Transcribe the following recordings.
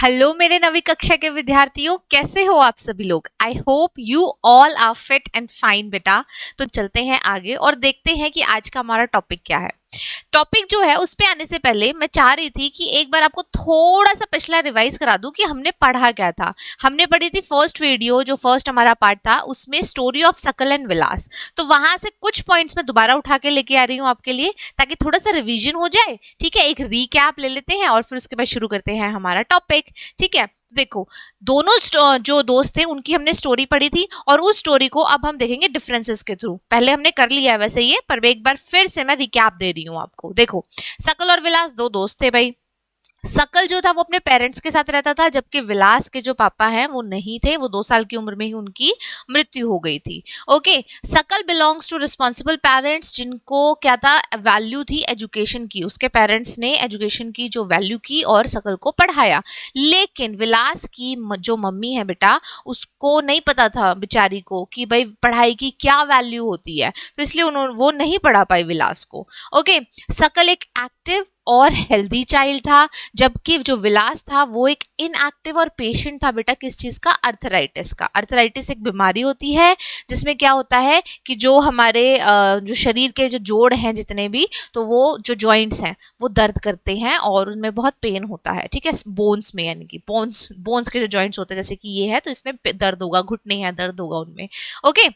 Hello मेरे नवी कक्षा के विद्यार्थियों, कैसे हो आप सभी लोग। I hope you all are fit and fine बेटा। तो चलते हैं आगे और देखते हैं कि आज का हमारा टॉपिक क्या है। टॉपिक जो है उस पे आने से पहले मैं चाह रही थी कि एक बार आपको थोड़ा सा पिछला रिवाइज करा दूं कि हमने पढ़ा क्या था। हमने पढ़ी थी फर्स्ट वीडियो, जो फर्स्ट हमारा पार्ट था उसमें स्टोरी ऑफ सकल एंड विलास। तो वहां से कुछ पॉइंट्स मैं दोबारा उठा के लेके आ रही हूँ आपके लिए, ताकि थोड़ा सा रिवीजन हो जाए। ठीक है, एक रीकैप ले लेते हैं और फिर उसके बाद शुरू करते हैं हमारा टॉपिक। ठीक है, देखो दोनों जो दोस्त थे उनकी हमने स्टोरी पढ़ी थी और उस स्टोरी को अब हम देखेंगे डिफरेंसेस के थ्रू। पहले हमने कर लिया है वैसे ये, पर एक बार फिर से मैं रिकैप दे रही हूँ आपको। देखो, सकल और विलास दो दोस्त थे भाई। सकल जो था वो अपने पेरेंट्स के साथ रहता था, जबकि विलास के जो पापा हैं वो नहीं थे, वो 2 साल की उम्र में ही उनकी मृत्यु हो गई थी। ओके, सकल बिलोंग्स टू रिस्पॉन्सिबल पेरेंट्स, जिनको क्या था, वैल्यू थी एजुकेशन की। उसके पेरेंट्स ने एजुकेशन की जो वैल्यू की और सकल को पढ़ाया। लेकिन विलास की जो मम्मी है बेटा, उसको नहीं पता था बेचारी को कि भाई पढ़ाई की क्या वैल्यू होती है, तो इसलिए उन्होंने वो नहीं पढ़ा पाई विलास को। ओके, सकल एक एक्टिव और हेल्दी चाइल्ड था, जबकि जो विलास था वो एक इनएक्टिव और पेशेंट था बेटा। किस चीज का? अर्थराइटिस का। अर्थराइटिस एक बीमारी होती है जिसमें क्या होता है कि जो हमारे जो शरीर के जो जोड़ हैं जितने भी, तो वो जो जॉइंट्स हैं वो दर्द करते हैं और उनमें बहुत पेन होता है। ठीक है, बोन्स में, यानी कि बोन्स के जो जॉइंट्स होते हैं, जैसे कि ये है तो इसमें दर्द होगा, घुटने हैं दर्द होगा उनमें। ओके,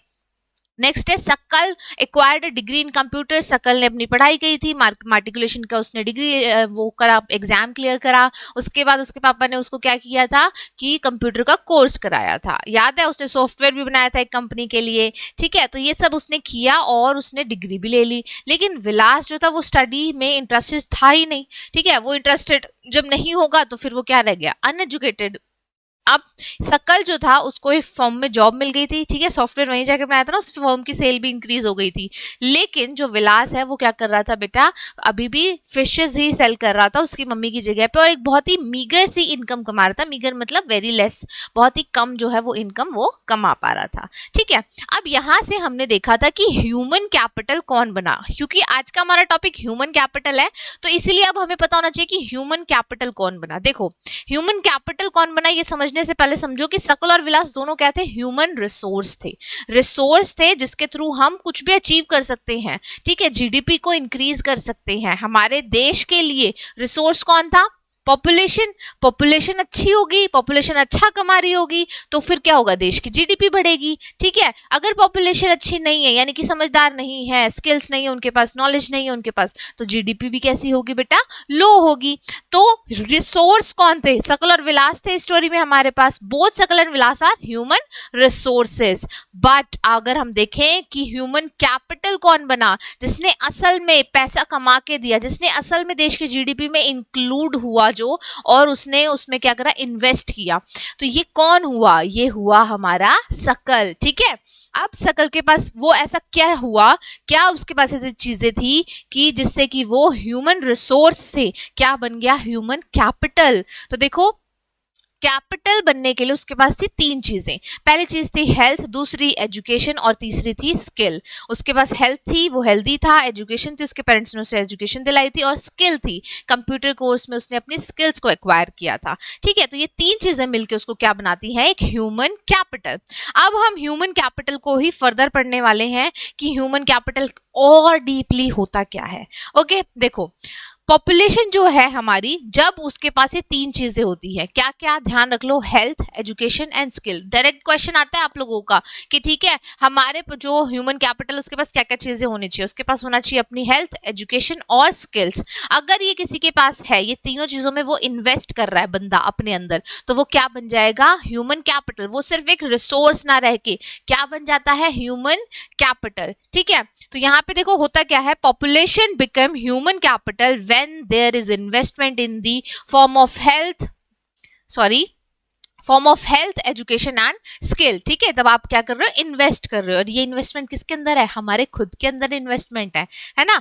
नेक्स्ट है सकल एक्वायर्ड डिग्री इन कंप्यूटर। सकल ने अपनी पढ़ाई की थी, मार्टिकुलेशन का उसने डिग्री वो करा, एग्जाम क्लियर करा। उसके बाद उसके पापा ने उसको क्या किया था कि कंप्यूटर का कोर्स कराया था। याद है, उसने सॉफ्टवेयर भी बनाया था एक कंपनी के लिए। ठीक है, तो ये सब उसने किया और उसने डिग्री भी ले ली। लेकिन विलास जो था वो स्टडी में इंटरेस्टेड था ही नहीं। ठीक है, वो इंटरेस्टेड जब नहीं होगा तो फिर वो क्या रह गया? अनएजुकेटेड। अब सकल जो था उसको एक फर्म में जॉब मिल गई थी। ठीक है, सॉफ्टवेयर वहीं जाके बनाया था ना, उस फर्म की सेल भी इंक्रीज हो गई थी। लेकिन जो विलास है वो क्या कर रहा था बेटा, अभी भी फिशेस ही सेल कर रहा था उसकी मम्मी की जगह पे, और एक बहुत ही मीगर सी इनकम कमा रहा था। मीगर मतलब वेरी लेस, बहुत ही कम जो है वो इनकम वो कमा पा रहा था। ठीक है, अब यहाँ से हमने देखा था कि ह्यूमन कैपिटल कौन बना, क्योंकि आज का हमारा टॉपिक ह्यूमन कैपिटल है, तो इसीलिए अब हमें पता होना चाहिए कि ह्यूमन कैपिटल कौन बना। देखो, ह्यूमन कैपिटल कौन बना ये समझने से पहले समझो कि सकल और विलास दोनों क्या थे? ह्यूमन रिसोर्स थे। रिसोर्स थे जिसके थ्रू हम कुछ भी अचीव कर सकते हैं। ठीक है, जीडीपी को इंक्रीज कर सकते हैं। हमारे देश के लिए रिसोर्स कौन था? पॉपुलेशन। पॉपुलेशन अच्छी होगी, पॉपुलेशन अच्छा कमा रही होगी, तो फिर क्या होगा? देश की जीडीपी बढ़ेगी। ठीक है, अगर पॉपुलेशन अच्छी नहीं है, यानी कि समझदार नहीं है, स्किल्स नहीं है उनके पास, नॉलेज नहीं है उनके पास, तो जीडीपी भी कैसी होगी बेटा? लो होगी। तो रिसोर्स कौन थे? सकल और विलास थे स्टोरी में हमारे पास। Both Sakal and Vilas are human resources. But अगर हम देखें कि ह्यूमन कैपिटल कौन बना, जिसने असल में पैसा कमा के दिया, जिसने असल में देश की जीडीपी में इंक्लूड हुआ जो, और उसने उसमें क्या करा? इन्वेस्ट किया, तो ये कौन हुआ? ये हुआ हमारा सकल। ठीक है, अब सकल के पास वो ऐसा क्या हुआ, क्या उसके पास ऐसी चीजें थी कि जिससे कि वो ह्यूमन रिसोर्स से क्या बन गया? Human capital. तो देखो, कैपिटल बनने के लिए उसके पास थी 3 चीजें। पहली चीज थी हेल्थ, दूसरी एजुकेशन और तीसरी थी स्किल। उसके पास हेल्थ थी, वो हेल्दी था, एजुकेशन थी, उसके पेरेंट्स ने उसे एजुकेशन दिलाई थी, और स्किल थी, कंप्यूटर कोर्स में उसने अपनी स्किल्स को एक्वायर किया था। ठीक है, तो ये 3 चीजें मिलकर उसको क्या बनाती हैं? एक ह्यूमन कैपिटल। अब हम ह्यूमन कैपिटल को ही फर्दर पढ़ने वाले हैं कि ह्यूमन कैपिटल और डीपली होता क्या है। ओके, देखो, पॉपुलेशन जो है हमारी, जब उसके पास ये 3 चीजें होती है, क्या क्या? ध्यान रख लो, health, education and skill. Direct question आता है आप लोगों का कि ठीक है, हमारे जो ह्यूमन कैपिटल उसके पास क्या क्या चीजें होनी चाहिए? उसके पास होना चाहिए अपनी हेल्थ, एजुकेशन और स्किल्स। अगर ये किसी के पास है, ये तीनों चीजों में वो इन्वेस्ट कर रहा है बंदा अपने अंदर, तो वो क्या बन जाएगा? Human capital. वो सिर्फ एक रिसोर्स ना रह के क्या बन जाता है? Human capital. ठीक है, तो यहाँ पे देखो होता क्या है, population become human capital when there is investment in the form of health, education and skill। ठीक है, तब आप क्या कर रहे हो? इन्वेस्ट कर रहे हो, और ये इन्वेस्टमेंट किसके अंदर है? हमारे खुद के अंदर इन्वेस्टमेंट है ना।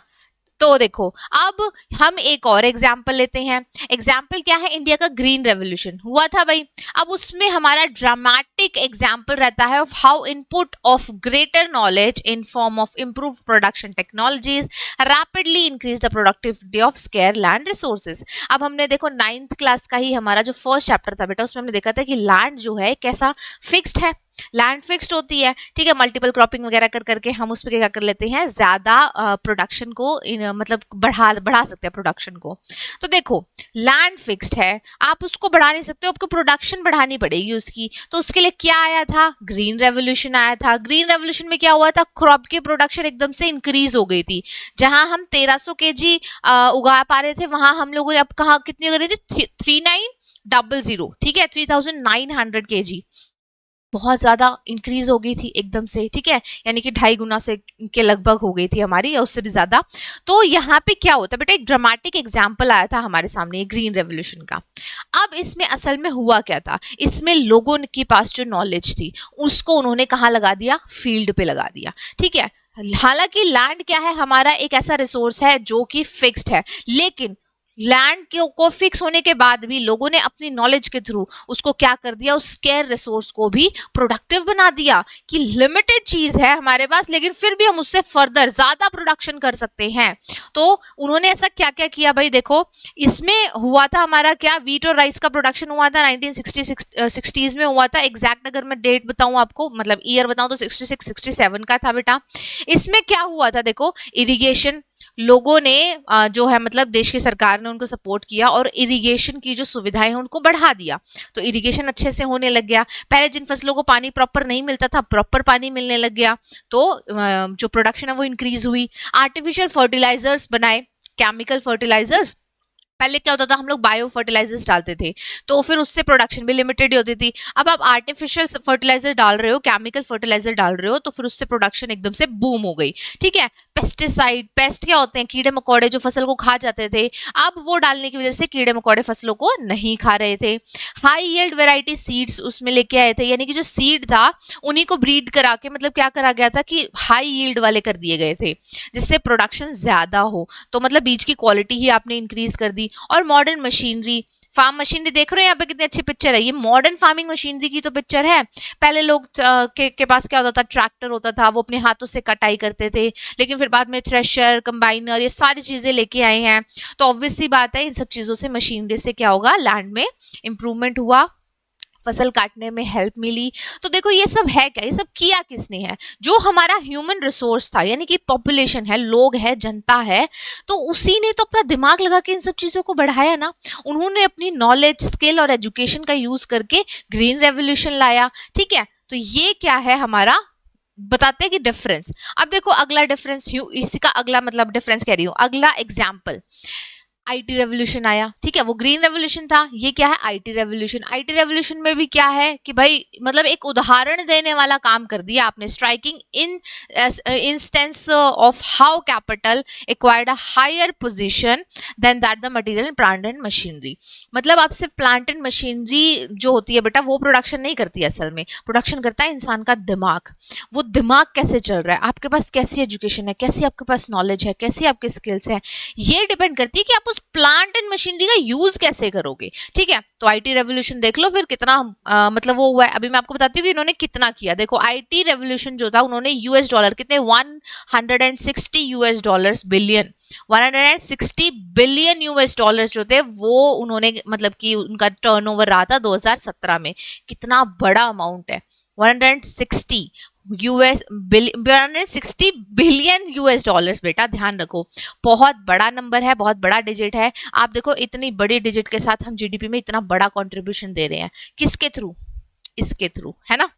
तो देखो अब हम एक और एग्जाम्पल लेते हैं। एग्जाम्पल क्या है, इंडिया का ग्रीन रेवोल्यूशन हुआ था भाई। अब उसमें हमारा ड्रामेटिक एग्जाम्पल रहता है of how input of greater knowledge in form of improve production technologies rapidly increase the productivity of square land resources. अब हमने देखो 9th क्लास का ही हमारा जो फर्स्ट चैप्टर था बेटा, उसमें हमने देखा था कि लैंड जो है कैसा फिक्स्ड है, लैंड फिक्स्ड होती है, ठीक है। मल्टीपल क्रॉपिंग वगैरह कर करके हम उस पर क्या कर लेते हैं, ज्यादा प्रोडक्शन को मतलब बढ़ा सकते हैं प्रोडक्शन को। तो देखो लैंड फिक्स्ड है, आप उसको बढ़ा नहीं सकते, आपको प्रोडक्शन बढ़ानी पड़ेगी उसकी। तो उसके लिए क्या आया था, ग्रीन रेवोल्यूशन आया था। ग्रीन रेवोल्यूशन में क्या हुआ था, क्रॉप की प्रोडक्शन एकदम से इंक्रीज हो गई थी। जहां हम 1300 kg उगा पा रहे थे, वहां हम लोगों ने अब कहा कितनी हो रही थी, 3900, ठीक है, 3900 kg, बहुत ज्यादा इंक्रीज हो गई थी एकदम से, ठीक है, यानी कि 2.5 गुना से के लगभग हो गई थी हमारी, या उससे भी ज्यादा। तो यहाँ पे क्या होता है बेटा, एक ड्रामेटिक एग्जाम्पल आया था हमारे सामने ग्रीन रेवोल्यूशन का। अब इसमें असल में हुआ क्या था, इसमें लोगों के पास जो नॉलेज थी उसको उन्होंने कहाँ लगा दिया, फील्ड पे लगा दिया, ठीक है। हालांकि लैंड क्या है, हमारा एक ऐसा रिसोर्स है जो कि फिक्स्ड है, लेकिन लैंड को फिक्स होने के बाद भी लोगों ने अपनी नॉलेज के थ्रू उसको क्या कर दिया, उस स्केयर रिसोर्स को भी प्रोडक्टिव बना दिया कि लिमिटेड चीज है हमारे पास, लेकिन फिर भी हम उससे फर्दर ज्यादा प्रोडक्शन कर सकते हैं। तो उन्होंने ऐसा क्या क्या किया भाई, देखो इसमें हुआ था हमारा क्या, वीट और राइस का प्रोडक्शन हुआ था 1960s में हुआ था। एग्जैक्ट अगर मैं डेट बताऊं आपको, मतलब ईयर बताऊं, तो 66-67 का था बेटा। इसमें क्या हुआ था, देखो इरिगेशन, लोगों ने जो है मतलब देश की सरकार ने उनको सपोर्ट किया और इरिगेशन की जो सुविधाएं हैं उनको बढ़ा दिया। तो इरिगेशन अच्छे से होने लग गया। पहले जिन फसलों को पानी प्रॉपर नहीं मिलता था, प्रॉपर पानी मिलने लग गया, तो जो प्रोडक्शन है वो इंक्रीज हुई। आर्टिफिशियल फर्टिलाइजर्स बनाए, केमिकल फर्टिलाइजर्स। पहले क्या होता था, हम लोग बायो फर्टिलाइजर्स डालते थे, तो फिर उससे प्रोडक्शन भी लिमिटेड ही होती थी। अब आप आर्टिफिशियल फर्टिलाइजर डाल रहे हो, केमिकल फर्टिलाइजर डाल रहे हो, तो फिर उससे प्रोडक्शन एकदम से बूम हो गई, ठीक है। पेस्टिसाइड, पेस्ट क्या होते हैं, कीड़े मकोड़े जो फसल को खा जाते थे, अब वो डालने की वजह से कीड़े मकोड़े फसलों को नहीं खा रहे थे। हाई यील्ड वेराइटी सीड्स उसमें लेके आए थे, यानी कि जो सीड था उन्हीं को ब्रीड करा के, मतलब क्या करा गया था कि हाई यील्ड वाले कर दिए गए थे, जिससे प्रोडक्शन ज्यादा हो। तो मतलब बीज की क्वालिटी ही आपने इंक्रीज कर दी। और मॉडर्न मशीनरी, फार्म मशीनरी देख रहे हो यहाँ पे कितनी अच्छी पिक्चर है, ये मॉडर्न फार्मिंग मशीनरी की तो पिक्चर है। पहले लोग के पास क्या होता था, ट्रैक्टर होता था, वो अपने हाथों से कटाई करते थे, लेकिन फिर बाद में थ्रेशर, कंबाइनर, ये सारी चीजें लेके आए हैं। तो ऑब्वियस सी बात है, इन सब चीजों से, मशीनरी से क्या होगा, लैंड में इंप्रूवमेंट हुआ, फसल काटने में हेल्प मिली। तो देखो ये सब है क्या, ये सब किया किसने है, जो हमारा ह्यूमन रिसोर्स था, यानी कि पॉपुलेशन है, लोग है, जनता है, तो उसी ने तो अपना दिमाग लगा के इन सब चीजों को बढ़ाया ना। उन्होंने अपनी नॉलेज, स्किल और एजुकेशन का यूज करके ग्रीन रेवोल्यूशन लाया, ठीक है। तो ये क्या है हमारा, बताते हैं कि डिफरेंस। अब देखो अगला डिफरेंस, इसी का अगला मतलब डिफरेंस कह रही हूँ, अगला एग्जाम्पल, आईटी रेवोल्यूशन आया, ठीक है, वो ग्रीन रेवोल्यूशन था, ये क्या है, आईटी रेवोल्यूशन। आईटी रेवोल्यूशन में भी क्या है कि भाई मतलब एक उदाहरण देने वाला काम कर दिया आपने, striking in instance of how capital acquired a higher position than that the material plant and machinery. मतलब आप सिर्फ प्लांट एंड मशीनरी जो होती है बेटा, वो प्रोडक्शन नहीं करती, असल में प्रोडक्शन करता है इंसान का दिमाग। वो दिमाग कैसे चल रहा है, आपके पास कैसी एजुकेशन है, कैसी आपके पास नॉलेज है, कैसी आपकी स्किल्स है, ये डिपेंड करती है कि आप प्लांट एंड मशीनरी का यूज कैसे करोगे, ठीक है। तो आईटी रेवोल्यूशन देख लो फिर कितना मतलब वो हुआ है। अभी मैं आपको बताती हूँ कि इन्होंने कितना किया। देखो आईटी रेवोल्यूशन जो था, उन्होंने यूएस डॉलर कितने, 160 US dollars billion, 160 billion US dollars जो थे वो उन्होंने, मतलब कि उनका टर्नओवर रहा था 2017 में। कितना बड़ा अमाउंट है, 160 बिलियन यूएस डॉलर्स, बेटा ध्यान रखो, बहुत बड़ा नंबर है, बहुत बड़ा डिजिट है। आप देखो इतनी बड़ी डिजिट के साथ हम जीडीपी में इतना बड़ा कंट्रीब्यूशन दे रहे हैं, किसके थ्रू, इसके थ्रू, है ना।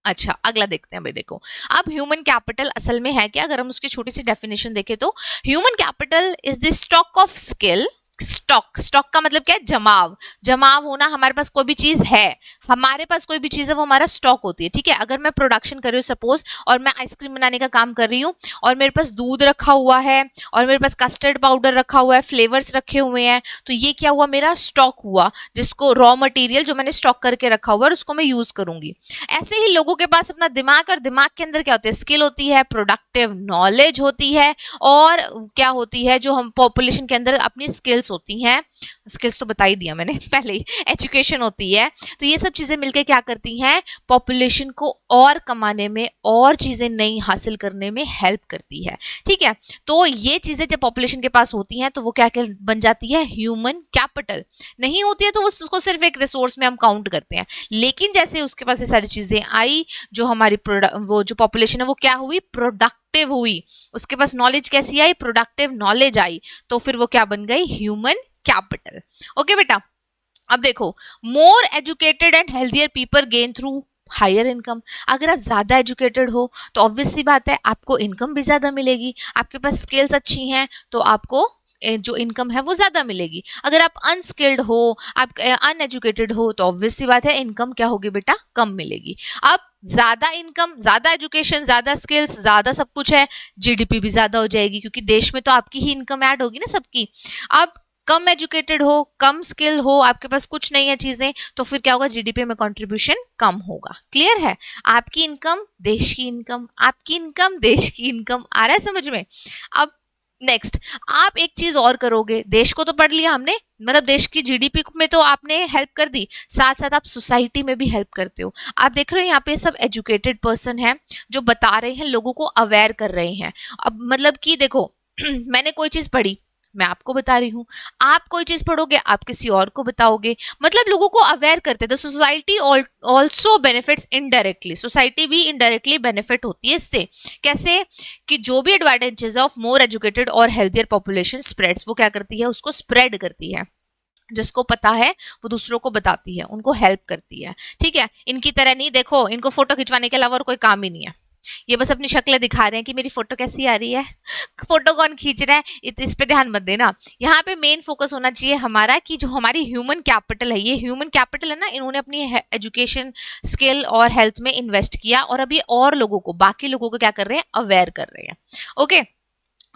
अच्छा अगला देखते हैं भाई। देखो अब ह्यूमन कैपिटल असल में है क्या, अगर हम उसकी छोटी सी डेफिनेशन देखें तो human capital is the stock of skill, stock, stock का मतलब क्या है? जमाव, जमाव होना, हमारे पास कोई भी चीज है, हमारे पास कोई भी चीज है वो हमारा स्टॉक होती है, ठीक है। अगर मैं प्रोडक्शन कर रही हूँ सपोज, और मैं आइसक्रीम बनाने का काम कर रही हूँ, और मेरे पास दूध रखा हुआ है, और मेरे पास कस्टर्ड पाउडर रखा हुआ है, फ्लेवर्स रखे हुए हैं, तो ये क्या हुआ? मेरा स्टॉक हुआ, जिसको रॉ मटेरियल जो मैंने स्टॉक करके रखा हुआ है उसको मैं यूज करूंगी। ऐसे ही लोगों के पास अपना दिमाग, और दिमाग के अंदर क्या होती है? स्किल होती है, प्रोडक्टिव नॉलेज होती है, और क्या होती है? जो हम पॉपुलेशन के अंदर अपनी स्किल्स होती हैं, स्किल्स तो बता ही दिया मैंने पहले ही, एजुकेशन होती है। तो ये सब चीजें मिलकर क्या करती हैं? पॉपुलेशन को और कमाने में, और चीजें नई हासिल करने में हेल्प करती है, ठीक है। तो ये चीजें जब पॉपुलेशन के पास होती हैं तो वो क्या क्या बन जाती है? Human capital. नहीं होती है तो उसको सिर्फ एक रिसोर्स में हम काउंट करते हैं, लेकिन जैसे उसके पास ये सारी चीजें आई, जो हमारी वो जो पॉपुलेशन है वो क्या हुई? प्रोडक्टिव हुई। उसके पास नॉलेज कैसी आई? प्रोडक्टिव नॉलेज आई, तो फिर वो क्या बन गई? Human capital. ओके बेटा, अब देखो, more educated and healthier people gain through higher income. अगर आप ज्यादा एजुकेटेड हो तो ऑब्वियस सी बात है आपको इनकम भी ज्यादा मिलेगी, आपके पास स्किल्स अच्छी हैं तो आपको जो इनकम है वो ज्यादा मिलेगी। अगर आप अनस्किल्ड हो, आप अनएजुकेटेड हो, तो ऑब्वियस सी बात है इनकम क्या होगी बेटा? कम मिलेगी। अब ज्यादा इनकम, ज्यादा एजुकेशन, ज्यादा स्किल्स, ज्यादा सब कुछ है, जीडीपी भी ज्यादा हो जाएगी, क्योंकि देश में तो आपकी ही इनकम ऐड होगी ना सबकी। अब कम एजुकेटेड हो, कम स्किल हो, आपके पास कुछ नहीं है चीजें, तो फिर क्या होगा? जीडीपी में कंट्रीब्यूशन कम होगा। क्लियर है? आपकी इनकम देश की इनकम, आपकी इनकम देश की इनकम। आ रहा है समझ में? अब नेक्स्ट, आप एक चीज और करोगे, देश को तो पढ़ लिया हमने, मतलब देश की जीडीपी में तो आपने हेल्प कर दी, साथ साथ आप सोसाइटी में भी हेल्प करते हो। आप देख रहे हो यहाँ पे सब एजुकेटेड पर्सन है जो बता रहे हैं, लोगों को अवेयर कर रहे हैं। अब मतलब कि देखो मैंने कोई चीज पढ़ी, मैं आपको बता रही हूँ, आप कोई चीज पढ़ोगे, आप किसी और को बताओगे, मतलब लोगों को अवेयर करते हैं। तो society also benefits indirectly, society भी इनडायरेक्टली बेनिफिट होती है इससे। कैसे? कि जो भी एडवांटेजेस ऑफ मोर एजुकेटेड और हेल्थियर पॉपुलेशन स्प्रेड्स, वो क्या करती है? उसको स्प्रेड करती है। जिसको पता है वो दूसरों को बताती है, उनको हेल्प करती है, ठीक है। इनकी तरह नहीं, देखो इनको फोटो खिंचवाने के अलावा और कोई काम ही नहीं है, ये बस अपनी शक्ल दिखा रहे हैं कि मेरी फोटो कैसी आ रही है। फोटो कौन खींच रहा है इस पे ध्यान मत देना। यहाँ पे मेन फोकस होना चाहिए हमारा कि जो हमारी ह्यूमन कैपिटल है, ये ह्यूमन कैपिटल है ना, इन्होंने अपनी एजुकेशन, स्किल और हेल्थ में इन्वेस्ट किया, और अभी और लोगों को, बाकी लोगों को क्या कर रहे हैं? अवेयर कर रहे हैं। ओके,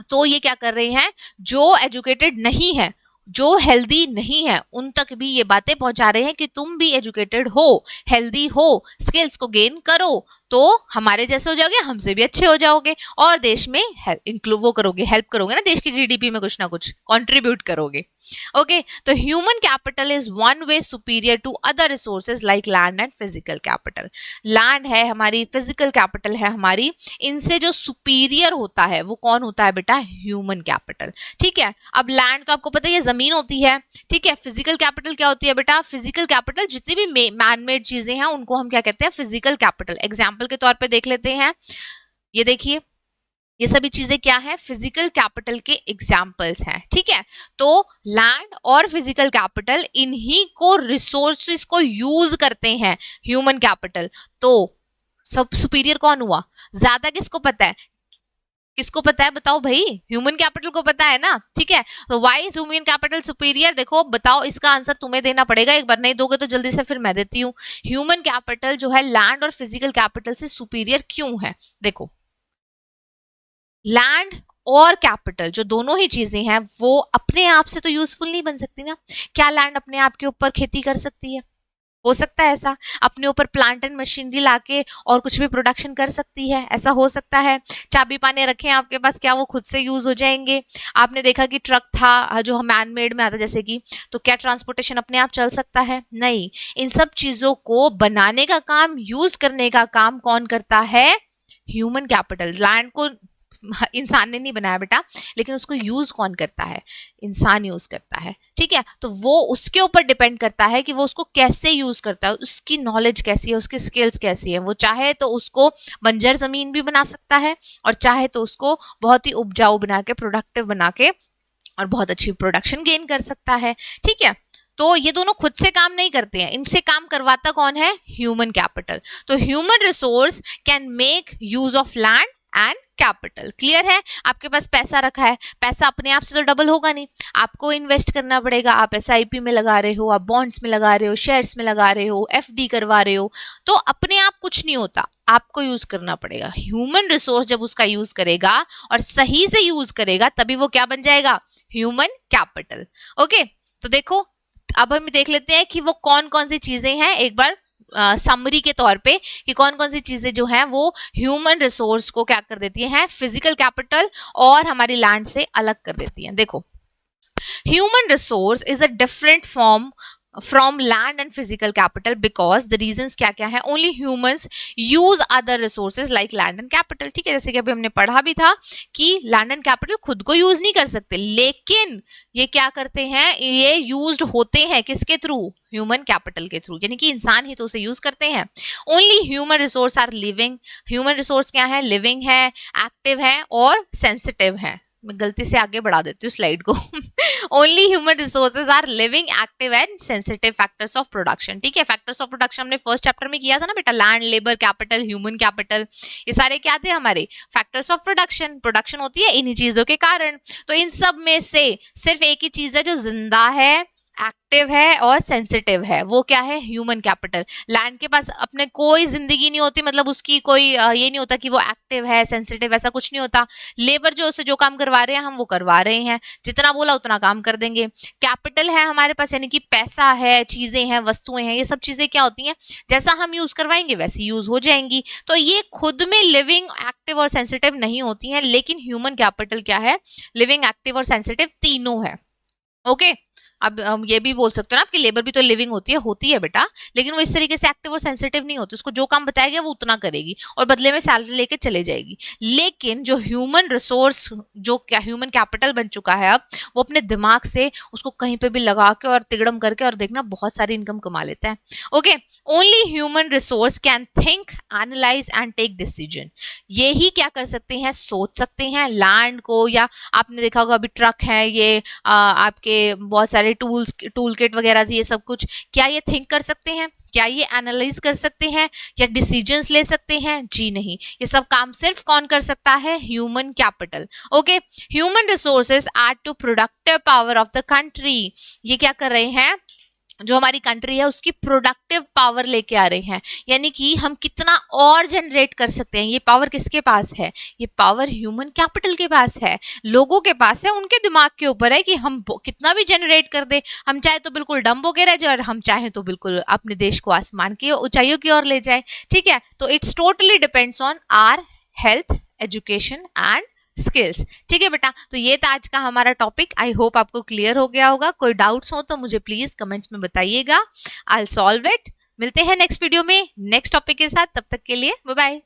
तो ये क्या कर रहे हैं? जो एजुकेटेड नहीं है, जो हेल्दी नहीं है, उन तक भी ये बातें पहुंचा रहे हैं कि तुम भी एजुकेटेड हो, हेल्दी हो, स्किल्स को गेन करो, तो हमारे जैसे हो जाओगे, हमसे भी अच्छे हो जाओगे, और देश में इंक्लूड वो करोगे, हेल्प करोगे ना, देश की जीडीपी में कुछ ना कुछ कंट्रीब्यूट करोगे। ओके, तो human capital is one way superior to other resources like land and physical capital. Land है हमारी, फिजिकल कैपिटल है हमारी, इनसे जो सुपीरियर होता है वो कौन होता है बेटा? ह्यूमन कैपिटल, ठीक है। अब लैंड तो आपको पता है ये जमीन होती है, ठीक है। फिजिकल कैपिटल क्या होती है बेटा? फिजिकल कैपिटल जितनी भी मैन मेड चीजें हैं उनको हम क्या कहते हैं? Physical capital. एग्जाम्पल के तौर पे देख लेते हैं, ये देखिए, ये सभी चीजें क्या है? फिजिकल कैपिटल के एग्जाम्पल्स हैं, ठीक है। तो लैंड और फिजिकल कैपिटल, इन्हीं को रिसोर्सेस को यूज करते हैं ह्यूमन कैपिटल। तो सब सुपीरियर कौन हुआ? ज्यादा किसको पता है? किसको पता है बताओ भाई? ह्यूमन कैपिटल को पता है ना, ठीक है। तो why is human capital superior? देखो बताओ, इसका आंसर तुम्हें देना पड़ेगा, एक बार नहीं दोगे तो जल्दी से फिर मैं देती हूँ। ह्यूमन कैपिटल जो है लैंड और फिजिकल कैपिटल से सुपीरियर क्यों है? देखो, लैंड और कैपिटल जो दोनों ही चीजें हैं वो अपने आप से तो यूजफुल नहीं बन सकती ना। क्या लैंड अपने आप के ऊपर खेती कर सकती है? हो सकता है ऐसा? अपने ऊपर प्लांट एंड मशीनरी लाके और कुछ भी प्रोडक्शन कर सकती है? ऐसा हो सकता है? चाबी पाने रखे हैं आपके पास, क्या वो खुद से यूज हो जाएंगे? आपने देखा कि ट्रक था जो मैन मेड में आता जैसे कि, तो क्या ट्रांसपोर्टेशन अपने आप चल सकता है? नहीं। इन सब चीजों को बनाने का काम, यूज करने का काम कौन करता है? Human capital. लैंड को इंसान ने नहीं बनाया बेटा, लेकिन उसको यूज कौन करता है? इंसान यूज करता है, ठीक है। तो वो उसके ऊपर डिपेंड करता है कि वो उसको कैसे यूज करता है, उसकी नॉलेज कैसी है, उसकी स्किल्स कैसी है। वो चाहे तो उसको बंजर जमीन भी बना सकता है, और चाहे तो उसको बहुत ही उपजाऊ बना के, प्रोडक्टिव बना के, और बहुत अच्छी प्रोडक्शन गेन कर सकता है, ठीक है। तो ये दोनों खुद से काम नहीं करते हैं, इनसे काम करवाता कौन है? Human capital. तो human resource can make use of land and capital. Clear है? आपके पास पैसा रखा है, पैसा अपने आप से तो डबल होगा नहीं, आपको इन्वेस्ट करना पड़ेगा। आप एसआईपी में लगा रहे हो, आप बॉन्ड्स में लगा रहे हो, शेयर्स में लगा रहे हो, एफडी करवा रहे हो, तो अपने आप कुछ नहीं होता, आपको यूज करना पड़ेगा। ह्यूमन रिसोर्स जब उसका यूज करेगा और सही से यूज करेगा तभी वो क्या बन जाएगा? Human capital. ओके, तो देखो अब हम देख लेते हैं कि वो कौन कौन सी चीजें हैं, एक बार समरी के तौर पे, कि कौन कौन सी चीजें जो हैं वो ह्यूमन रिसोर्स को क्या कर देती हैं, फिजिकल कैपिटल और हमारी लैंड से अलग कर देती हैं। देखो, human resource is a different form from land and physical capital because the reasons क्या क्या है, only humans use other resources like land and capital. ठीक है, जैसे कि अभी हमने पढ़ा भी था कि लैंड एंड कैपिटल खुद को यूज नहीं कर सकते, लेकिन ये क्या करते हैं, ये यूज्ड होते हैं किसके थ्रू? ह्यूमन कैपिटल के थ्रू, यानी कि इंसान ही तो उसे यूज करते हैं। Only human resource are living. Human resource क्या है? लिविंग है, एक्टिव है और सेंसिटिव है। मैं गलती से आगे बढ़ा देती हूँ स्लाइड को। Only human resources are living, active and sensitive factors of production. ठीक है, फैक्टर्स ऑफ प्रोडक्शन हमने फर्स्ट चैप्टर में किया था ना बेटा, land, labour, capital, human capital, ये सारे क्या थे हमारे? Factors of production. प्रोडक्शन होती है इन्हीं चीजों के कारण। तो इन सब में से सिर्फ एक ही चीज है जो जिंदा है, एक्टिव है और सेंसिटिव है, वो क्या है? Human capital. लैंड के पास अपने कोई जिंदगी नहीं होती, मतलब उसकी कोई ये नहीं होता कि वो एक्टिव है, सेंसिटिव, ऐसा कुछ नहीं होता। लेबर जो उससे जो काम करवा रहे हैं हम वो करवा रहे हैं, जितना बोला उतना काम कर देंगे। कैपिटल है हमारे पास, यानी कि पैसा है, चीजें हैं, वस्तुएं हैं, ये सब चीजें क्या होती हैं, जैसा हम यूज करवाएंगे वैसी यूज हो जाएंगी। तो ये खुद में लिविंग, एक्टिव और सेंसिटिव नहीं होती हैं, लेकिन ह्यूमन कैपिटल क्या है? लिविंग, एक्टिव और सेंसिटिव तीनों है। ओके, अब ये भी बोल सकते हो ना आपकी लेबर भी तो लिविंग होती है बेटा, लेकिन वो इस तरीके से एक्टिव और सेंसिटिव नहीं होती, उसको जो काम बताया गया वो उतना करेगी और बदले में सैलरी लेके चले जाएगी। लेकिन जो ह्यूमन रिसोर्स, जो क्या ह्यूमन कैपिटल बन चुका है अब, वो अपने दिमाग से उसको कहीं पे भी लगा के और तिगड़म करके और देखना बहुत सारी इनकम कमा लेता है। Okay, only human resource can think, analyse and take decision. ये ही क्या कर सकते हैं? सोच सकते हैं। लैंड को, या आपने देखा होगा अभी ट्रक है, ये आपके बहुत सारे टूल किट वगैरह थी, ये सब कुछ, क्या ये थिंक कर सकते हैं? क्या ये एनालाइज कर सकते हैं या डिसीजंस ले सकते हैं? जी नहीं, ये सब काम सिर्फ कौन कर सकता है? Human capital. Okay, human resources add to productive power of the country. ये क्या कर रहे हैं? जो हमारी कंट्री है उसकी प्रोडक्टिव पावर लेके आ रहे हैं, यानी कि हम कितना और जनरेट कर सकते हैं। ये पावर किसके पास है? ये पावर ह्यूमन कैपिटल के पास है, लोगों के पास है, उनके दिमाग के ऊपर है कि हम कितना भी जनरेट कर दे। हम चाहे तो बिल्कुल डंब होके रह जाए और हम चाहे तो बिल्कुल अपने देश को आसमान की ऊंचाइयों की ओर ले जाए। ठीक है, तो it's totally depends on our health, education and skills. ठीक है बेटा, तो ये था आज का हमारा टॉपिक। आई होप आपको क्लियर हो गया होगा। कोई डाउट्स हो तो मुझे प्लीज कमेंट्स में बताइएगा, आई विल सॉल्व इट। मिलते हैं नेक्स्ट वीडियो में नेक्स्ट टॉपिक के साथ, तब तक के लिए बाय बाय।